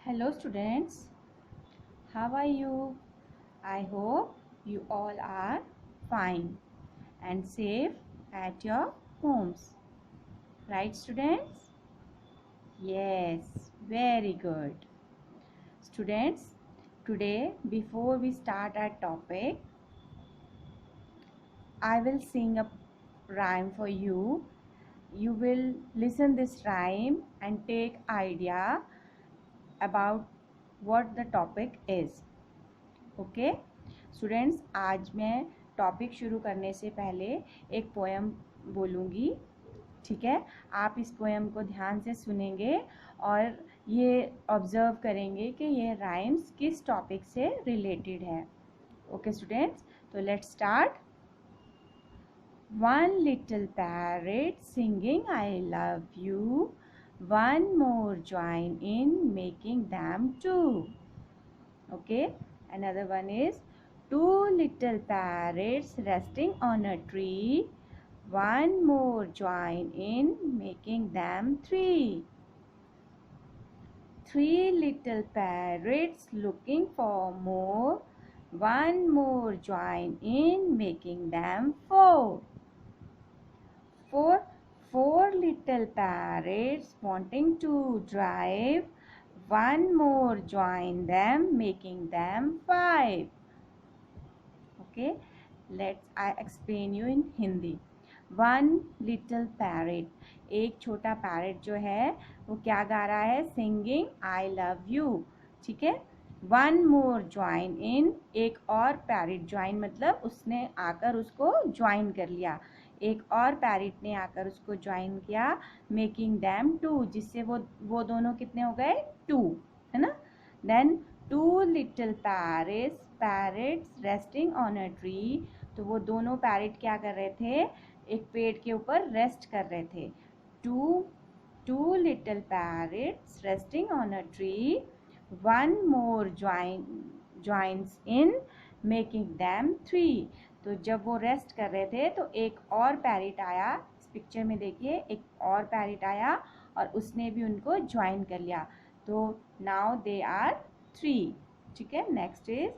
Hello students, how are you? I hope you all are fine and safe at your homes. Right students? Yes, very good. Students, today before we start our topic, I will sing a rhyme for you. You will listen this rhyme and take idea about what the topic is. Okay students, आज मैं topic शुरू करने से पहले एक poem बोलूँगी। ठीक है, आप इस पोएम को ध्यान से सुनेंगे और ये ऑब्जर्व करेंगे कि ये राइम्स किस टॉपिक से रिलेटेड है। ओके स्टूडेंट्स, तो let's start. One little parrot singing I love you, one more join in making them two. Okay, another one is two little parrots resting on a tree, one more join in making them three. Three little parrots looking for more, one more join in making them four. Four little parrots wanting to drive, one more join them making them five. Okay, I explain you in Hindi. One little parrot, एक छोटा parrot जो है वो क्या गा रहा है? Singing I love you. ठीक है, वन मोर ज्वाइन इन, एक और पैरेट ज्वाइन मतलब उसने आकर उसको ज्वाइन कर लिया, एक और पैरेट ने आकर उसको ज्वाइन किया, मेकिंग दैम टू, जिससे वो दोनों कितने हो गए? टू, है ना। Then two little parrots resting on a tree, तो वो दोनों पैरेट क्या कर रहे थे? एक पेड़ के ऊपर रेस्ट कर रहे थे। Two little parrots resting on a tree, one more joins in making them three. तो जब वो रेस्ट कर रहे थे तो एक और पैरेट आया, इस पिक्चर में देखिए, एक और पैरेट आया और उसने भी उनको ज्वाइन कर लिया, तो नाउ दे आर थ्री। ठीक है, next is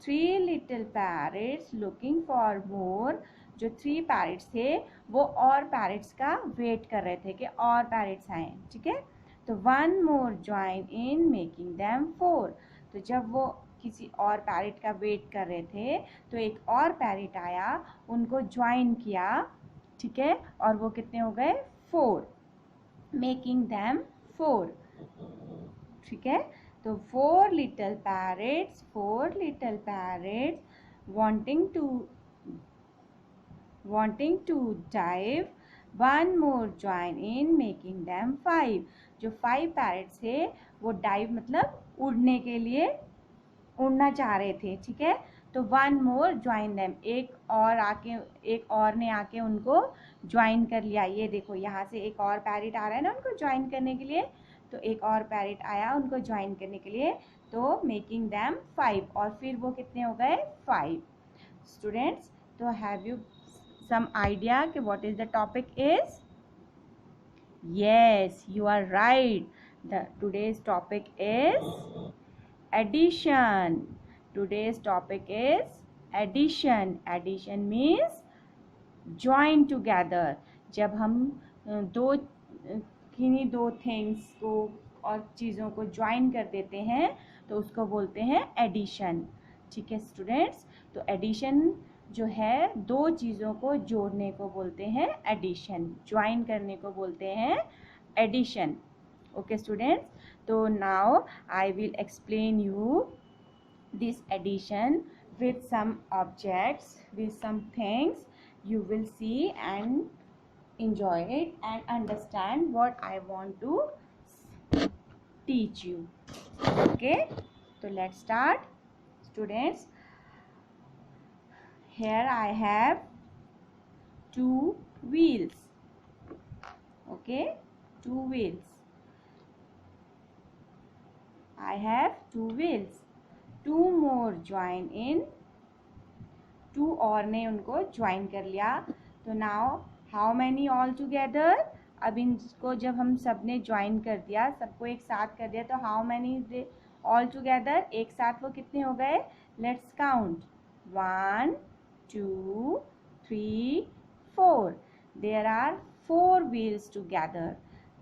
three little parrots looking for more, जो थ्री पैरेट्स थे वो और पैरेट्स का वेट कर रहे थे कि और पैरेट्स आए। ठीक है, तो one more join in making them four, तो जब वो किसी और पैरेट का वेट कर रहे थे तो एक और पैरेट आया, उनको ज्वाइन किया। ठीक है, और वो कितने हो गए? Four, making them four. ठीक है, तो four little parrots wanting to dive, one more join in making them five, जो फाइव पैरेट्स थे वो डाइव मतलब उड़ने के लिए उड़ना चाह रहे थे। ठीक है, तो वन मोर ज्वाइन देम, एक और ने आके उनको ज्वाइन कर लिया। ये देखो यहाँ से एक और पैरेट आ रहा है ना उनको ज्वाइन करने के लिए, तो एक और पैरेट आया उनको ज्वाइन करने के लिए, तो मेकिंग दैम फाइव, और फिर वो कितने हो गए? फाइव। स्टूडेंट्स, तो हैव यू some idea कि what is the topic is? Yes, you are right. Today's topic is addition. Today's topic is addition. Addition means join together. जब हम किन्हीं दो थिंग्स को और चीज़ों को ज्वाइन कर देते हैं तो उसको बोलते हैं एडिशन। ठीक है स्टूडेंट्स, तो एडिशन जो है दो चीज़ों को जोड़ने को बोलते हैं एडिशन, ज्वाइन करने को बोलते हैं एडिशन। ओके स्टूडेंट्स, तो now I will explain you this addition with some objects, with some things. You will see and enjoy it and understand what I want to teach you. Okay, so let's start. Students, here I have two wheels. Okay, two wheels. I have two wheels. Two more join in. Two और ने उनको join कर लिया, तो now how many all together? अब इनको जब हम सब ने ज्वाइन कर दिया, सबको एक साथ कर दिया, तो how many they all together, एक साथ वो कितने हो गए? Let's count 1 2 3 4. There are 4 wheels together.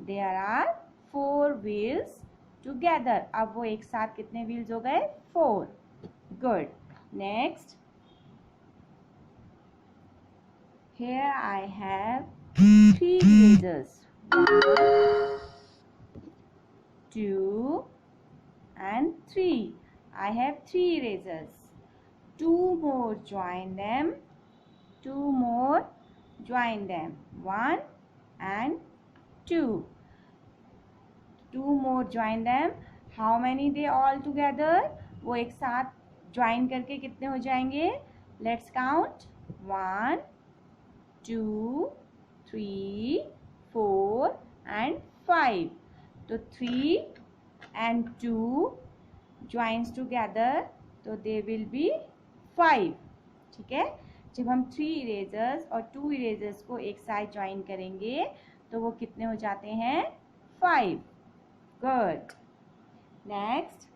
There are 4 wheels together. अब वो एक साथ कितने wheels हो गए? 4. Good. Next. Here I have 3 erasers. 1 2 and 3. I have 3 erasers. 2 more, join them. 2 more, join them. 1 and 2. 2 more, join them. How many they all together? वो एक साथ join करके कितने हो जाएंगे? Let's count. 1 2 3 4 and 5. तो 3 and 2 joins together, तो they will be 5. ठीक है, जब हम 3 इरेजर्स और 2 इरेजर्स को एक साथ ज्वाइन करेंगे तो वो कितने हो जाते हैं? 5. Good. Next,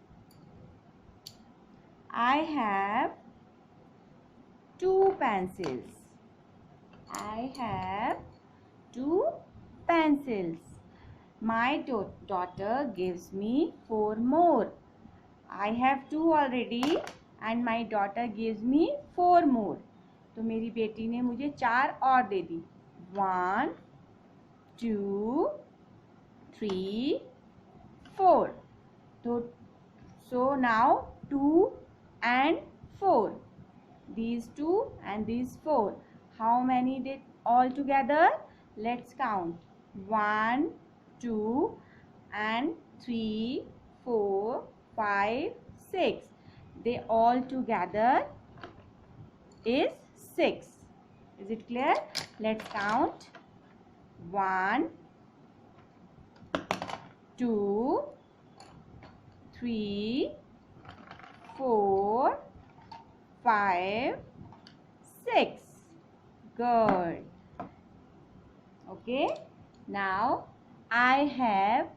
I have 2 pencils. I have 2 pencils. My daughter gives me 4 more. I have 2 already and my daughter gives me 4 more. तो मेरी बेटी ने मुझे 4 और दे दी. 1 2 3 4. तो so now 2 and 4. These 2 and these 4. How many did all together? Let's count. 1 2 and 3 4 5 6. They all together is 6. Is it clear? Let's count. 1 2 3 4 5 6. Good. Okay. Now I have,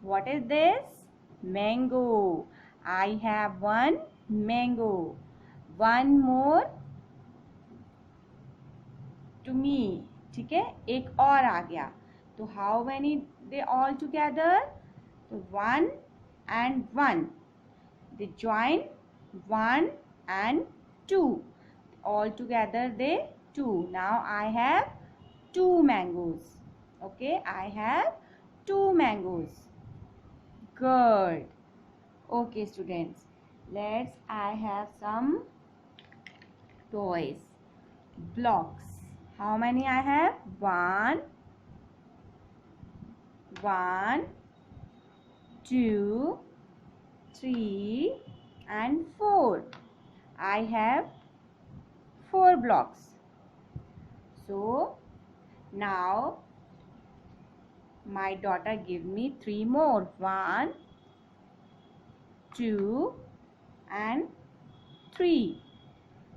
what is this? Mango. I have 1 mango. 1 more to me. ठीक है, एक और आ गया. तो how many they all together? तो 1 and 1. They join 1 and 2. All together they 2. Now I have 2 mangoes. Okay, I have 2 mangoes. Good. Okay, students. I have some toys. Blocks. How many I have? 1 2 3 and 4. I have 4 blocks. So now my daughter give me 3 more. 1 2 and 3.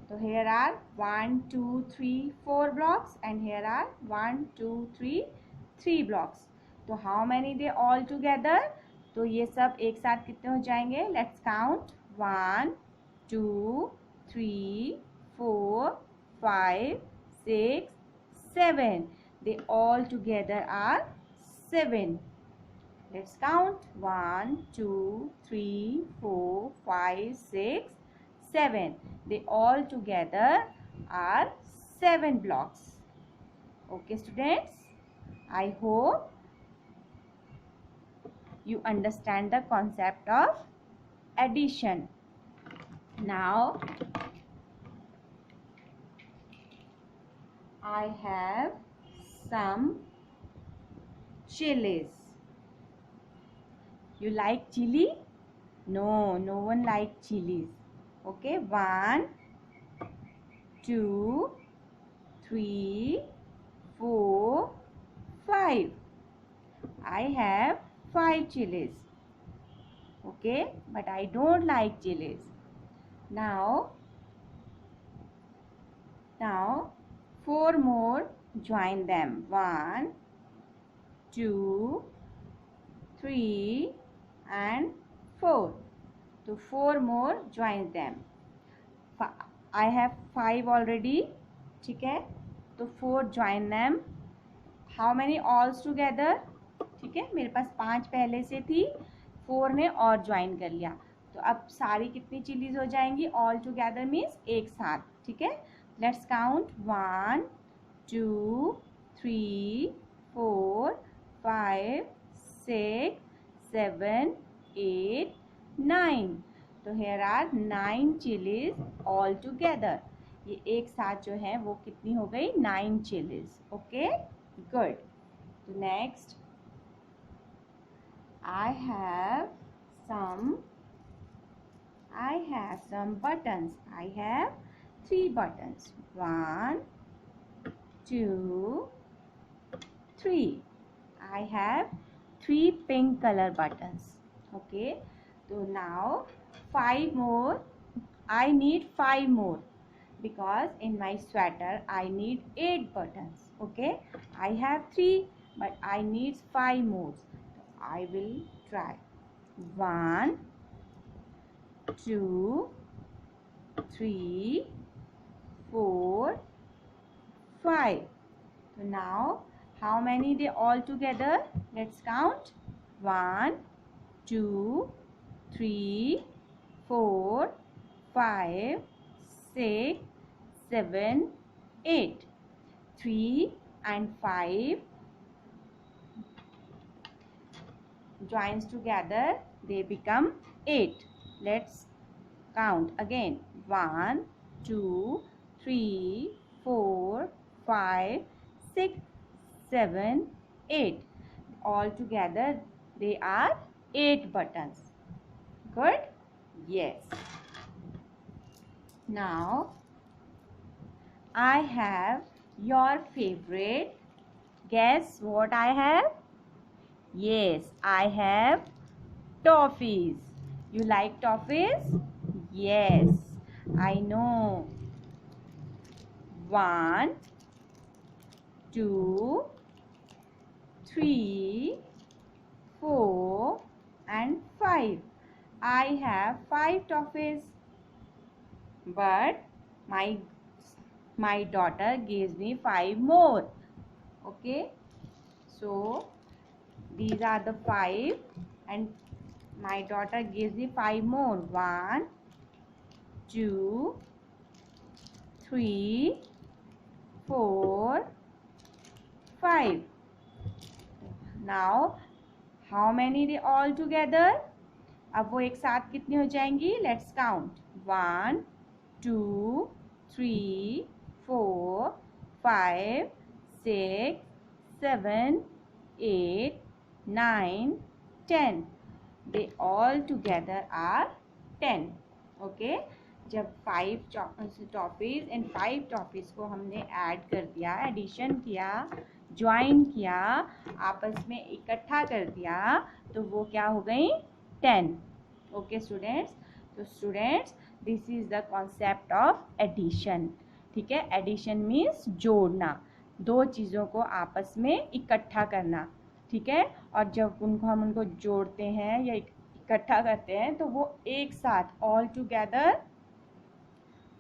So here are 1 2 3 4 blocks and here are 1 2 3 3 blocks. तो how many they all together? तो ये सब एक साथ कितने हो जाएंगे? Let's count. 1 2 3 4 5 6 7. They all together are 7. Let's count. 1 2 3 4 5 6 7. They all together are 7 blocks. Okay, students, I hope you understand the concept of addition. Now I have some chilies. You like chili? No, no one likes chilies. Okay, 1 2 3 4 5. I have 5 chilies. Okay, but I don't like chilies. Now 4 more, join them. 1 2, 3 and 4. So 4 more, join them. I have 5 already. ठीक है, तो 4 join them. How many alls together? ठीक है, मेरे पास 5 पहले से थी, 4 ने और ज्वाइन कर लिया, तो अब सारी कितनी चिलीज हो जाएंगी? ऑल टुगेदर मीन्स एक साथ. ठीक है, लेट्स काउंट. 1, 2, 3, 4, 5, 6, 7, 8, 9. तो here are 9 chillies all together. ये एक साथ जो है वो कितनी हो गई? 9 chillies. Okay, good. Next, I have some buttons. I have 3 buttons. 1, 2, 3. I have 3 pink color buttons. Okay, so now 5 more. I need 5 more because in my sweater I need 8 buttons. Okay, I have 3 but I need 5 more. So I will try. 1, 2, 3, 4, 5. So now how many they all together? Let's count. 1, 2, 3, 4, 5, 6, 7, 8. 3 and 5 joins together, they become 8. Let's count again. 1, 2, 3, 4, 5, 6, 7, 8. All together they are 8 buttons. Good? Yes. Now I have your favorite. Guess what I have? Yes, I have toffees. You like toffees? Yes, I know. 1, 2, 3, 4 and 5. I have 5 toffees. But my daughter gives me 5 more. Okay, so these are the 5 and my daughter gives me 5 more. 1, 2, 3, 4, 5. Now how many they all together? अब वो एक साथ कितनी हो जाएंगी? Let's count. 1, 2, 3, 4, 5, 6, 7, 8, 9, 10. They all together are 10. Okay, जब 5 toffees and 5 toffees को हमने ऐड कर दिया, एडिशन किया, ज्वाइन किया, आपस में इकट्ठा कर दिया, तो वो क्या हो गई? 10. ओके स्टूडेंट्स, तो students this is the concept of addition. ठीक है, एडिशन मीन्स जोड़ना, दो चीज़ों को आपस में इकट्ठा करना. ठीक है, और जब हम उनको जोड़ते हैं या इकट्ठा करते हैं तो वो एक साथ ऑल टुगेदर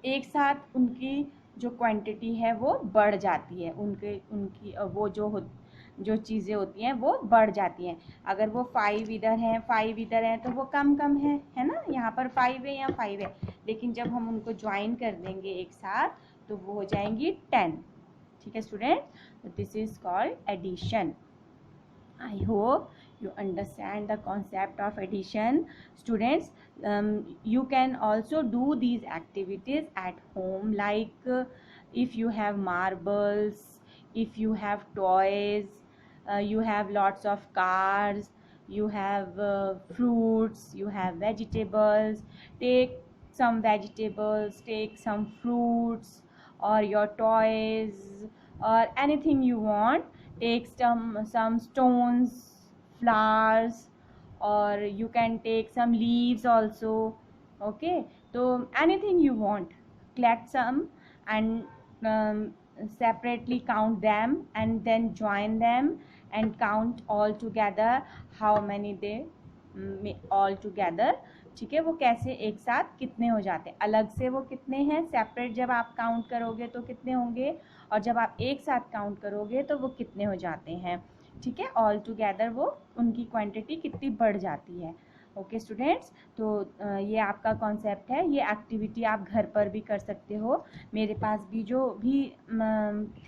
एक साथ उनकी जो क्वांटिटी है वो बढ़ जाती है. उनकी वो जो चीज़ें होती हैं वो बढ़ जाती हैं. अगर वो 5 इधर हैं 5 इधर हैं तो वो कम कम है ना. यहाँ पर 5 है, यहाँ 5 है, लेकिन जब हम उनको ज्वाइन कर देंगे एक साथ तो वो हो जाएंगी 10. ठीक है student, this is called addition. I hope you understand the concept of addition. Students, you can also do these activities at home, like if you have marbles, if you have toys, you have lots of cars, you have fruits, you have vegetables. Take some vegetables, take some fruits or your toys or anything you want. Take some stones, flowers, or you can take some leaves also. Okay, so anything you want, collect some and separately count them and then join them and count all together how many they all together. ठीक है, वो कैसे एक साथ कितने हो जाते हैं, अलग से वो कितने हैं, सेपरेट जब आप काउंट करोगे तो कितने होंगे, और जब आप एक साथ काउंट करोगे तो वो कितने हो जाते हैं. ठीक है, ऑल टुगेदर वो उनकी क्वांटिटी कितनी बढ़ जाती है. ओके स्टूडेंट्स, तो ये आपका कॉन्सेप्ट है. ये एक्टिविटी आप घर पर भी कर सकते हो. मेरे पास भी जो भी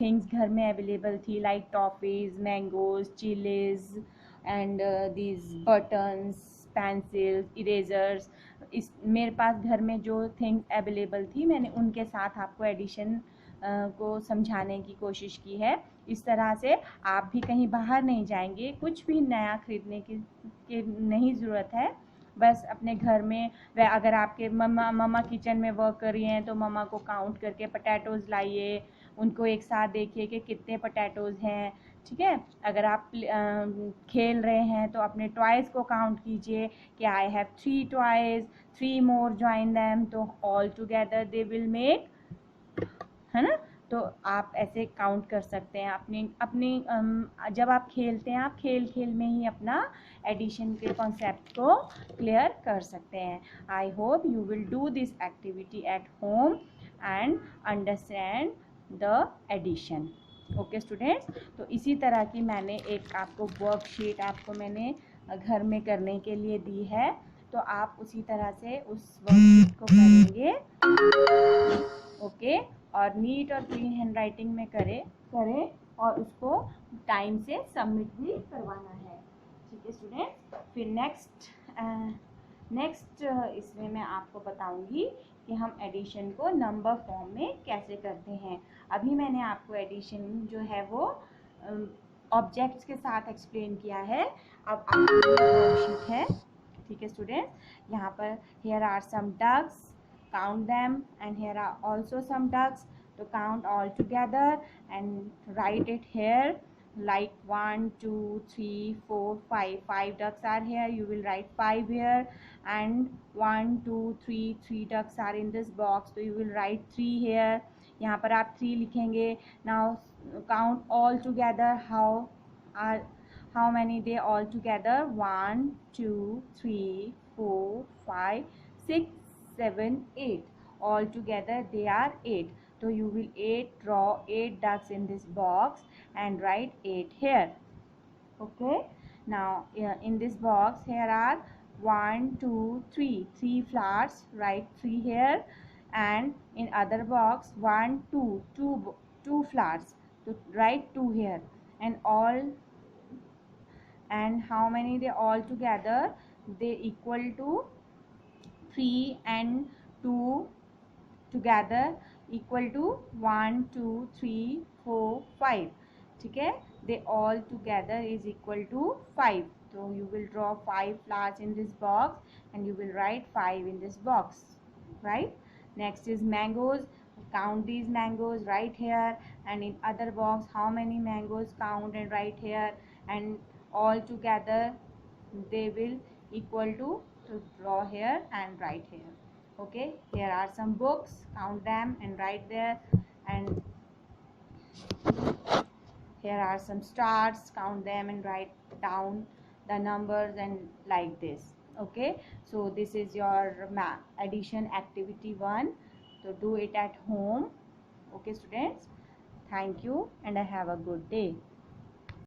थिंग्स घर में अवेलेबल थी, like toffees, mangoes, chillies and these buttons, pencils, erasers, इस मेरे पास घर में जो थिंग्स अवेलेबल थी, मैंने उनके साथ आपको एडिशन को समझाने की कोशिश की है. इस तरह से आप भी कहीं बाहर नहीं जाएंगे, कुछ भी नया खरीदने की नहीं ज़रूरत है. बस अपने घर में, व अगर आपके मम्मा किचन में वर्क कर रही हैं तो मम्मा को काउंट करके पोटैटोज़ लाइए, उनको एक साथ देखिए कि कितने पोटैटोज़ हैं. ठीक है, अगर आप खेल रहे हैं तो अपने टॉयज़ को काउंट कीजिए कि I have 3 toys, 3 more join them, तो all together they will make, है ना. तो आप ऐसे काउंट कर सकते हैं अपनी अपनी जब आप खेलते हैं, आप खेल खेल में ही अपना एडिशन के कॉन्सेप्ट को क्लियर कर सकते हैं. I hope you will do this activity at home and understand the addition. Okay students, तो इसी तरह की मैंने एक आपको वर्कशीट आपको मैंने घर में करने के लिए दी है, तो आप उसी तरह से उस वर्कशीट को करेंगे. ओके, और नीट और क्लीन हैंड राइटिंग में करें और उसको टाइम से सबमिट भी करवाना है. ठीक है स्टूडेंट्स, फिर नेक्स्ट इसमें मैं आपको बताऊंगी कि हम एडिशन को नंबर फॉर्म में कैसे करते हैं. अभी मैंने आपको एडिशन जो है वो ऑब्जेक्ट्स के साथ एक्सप्लेन किया है. अब आपकी वर्कशीट है. ठीक है स्टूडेंट्स, यहाँ पर here are some ducks, count them, and here are also some ducks, to count all together and write it here, like 1 2 3 4 5 ducks are here, you will write 5 here, and 1 2 3 ducks are in this box, so you will write 3 here. यहाँ पर आप 3 लिखेंगे. now count all together how many they all together, 1 2 3 4 5 6 7 8, all together they are 8. So you will draw 8 ducks in this box and write 8 here. Okay, now in this box here are 1 2 3 flowers, write 3 here, and in other box 1 2 flowers, so write 2 here, and how many they all together, they equal to 3 and 2 together equal to 1 2 3 4 5. ठीक है, they all together is equal to 5. So you will draw 5 flowers in this box and you will write 5 in this box, right? Next is mangoes. Count these mangoes right here, and in other box how many mangoes, count and write here, and all together they will equal to draw here and write here. Okay, here are some books, count them and write there, and here are some stars, count them and write down the numbers, and like this. Okay, so this is your addition activity 1, so do it at home. Okay students, thank you and have a good day.